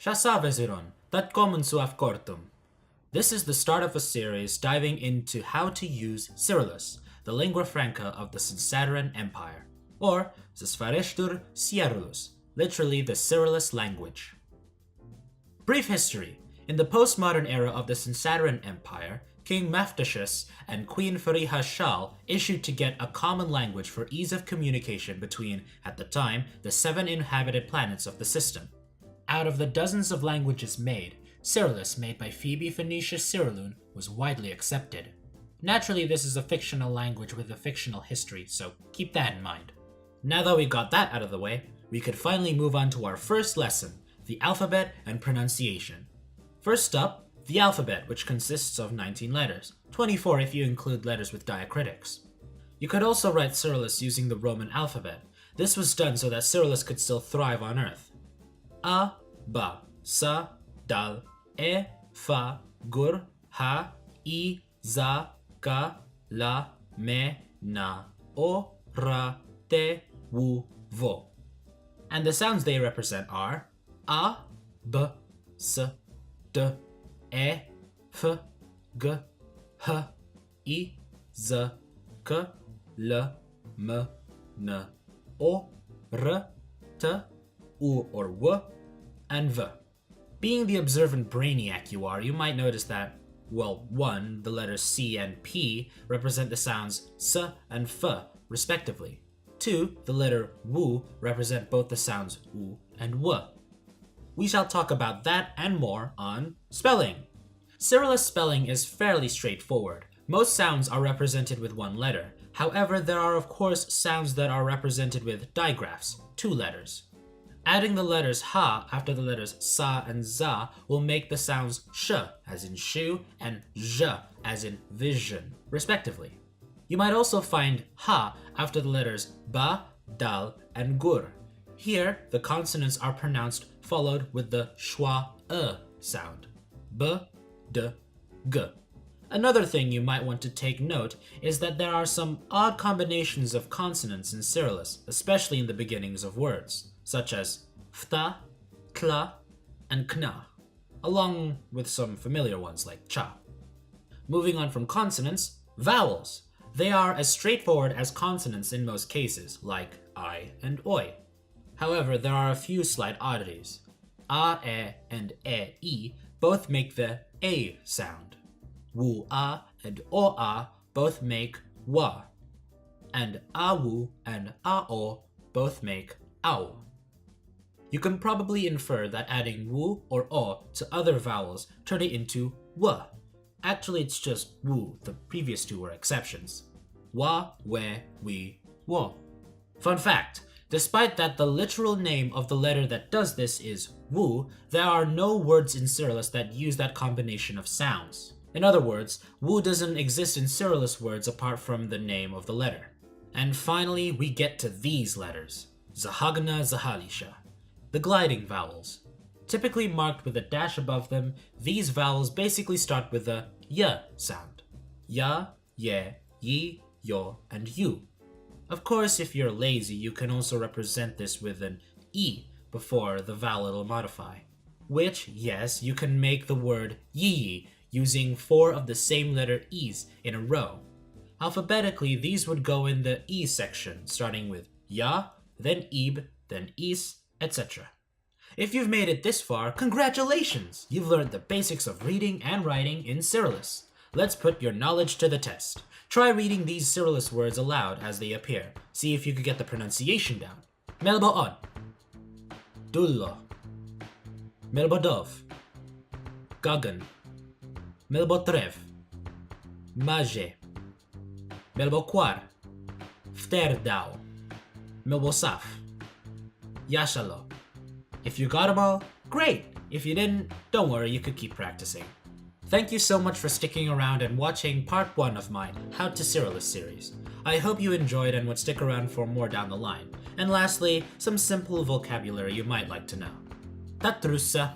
Shasavesiron, that common suaf cortum. This is the start of a series diving into how to use Cyrillus, the lingua franca of the Sinsaderan Empire, or Zesfareshtur Cyrillus, literally the Cyrillus language. Brief history. In the postmodern era of the Sinsaderan Empire, King Maftashus and Queen Fariha Shal issued to get a common language for ease of communication between, at the time, the 7 inhabited planets of the system. Out of the dozens of languages made, Cyrillus, made by Phoebe Phoenicia Cyrillune, was widely accepted. Naturally, this is a fictional language with a fictional history, so keep that in mind. Now that we got that out of the way, we could finally move on to our first lesson, the alphabet and pronunciation. First up, the alphabet, which consists of 19 letters, 24 if you include letters with diacritics. You could also write Cyrillus using the Roman alphabet. This was done so that Cyrillus could still thrive on Earth. A, ba, sa, dal, e, fa, gur, ha, I, za, ka, la, me, na, o, ra, te, wu, vo. And the sounds they represent are a, b, s, d, e, f, g, h, I, z, k, l, m, n, o, r, t, u or w, and v. Being the observant brainiac you are, you might notice that, well, 1, the letters C and P represent the sounds S and F, respectively. 2, the letter W represent both the sounds U and W. We shall talk about that and more on spelling. Cyrillus spelling is fairly straightforward. Most sounds are represented with 1 letter. However, there are of course sounds that are represented with digraphs, 2 letters. Adding the letters ha after the letters sa and za will make the sounds sh as in shoe and zh as in vision, respectively. You might also find ha after the letters ba, dal, and gur. Here, the consonants are pronounced followed with the schwa sound. B, d, g. Another thing you might want to take note is that there are some odd combinations of consonants in Cyrillus, especially in the beginnings of words, such as fta, tla, and kna, along with some familiar ones like cha. Moving on from consonants, vowels. They are as straightforward as consonants in most cases, like I and oi. However, there are a few slight oddities. A, e, and e, both make the a sound. Wu, a, and o, a both make wa. And a, wu, and a, o both make ow. You can probably infer that adding wu or o to other vowels turn it into w. Actually, it's just wu, the previous 2 were exceptions. Wa, we, wi, wo. Fun fact, despite that the literal name of the letter that does this is wu, there are no words in Cyrillus that use that combination of sounds. In other words, wu doesn't exist in Cyrillus words apart from the name of the letter. And finally, we get to these letters. Zahagna, Zahalisha. The gliding vowels. Typically marked with a dash above them, these vowels basically start with a y sound. Ya, ye, yi, yo, and you. Of course, if you're lazy, you can also represent this with an e before the vowel it'll modify. Which, yes, you can make the word yi using 4 of the same letter e's in a row. Alphabetically, these would go in the e section, starting with ya, then ib, then is, etc. If you've made it this far, congratulations! You've learned the basics of reading and writing in Cyrillus. Let's put your knowledge to the test. Try reading these Cyrillus words aloud as they appear. See if you could get the pronunciation down. Melbo on. Dullo. Melbo dov. Gagan. Melbo trev. Maje. Melbo quar. Fterdao. Melbo saf. Yashalo. If you got them all, great! If you didn't, don't worry, you could keep practicing. Thank you so much for sticking around and watching part 1 of my How to Cyrillus series. I hope you enjoyed and would stick around for more down the line. And lastly, some simple vocabulary you might like to know. Tatrussa.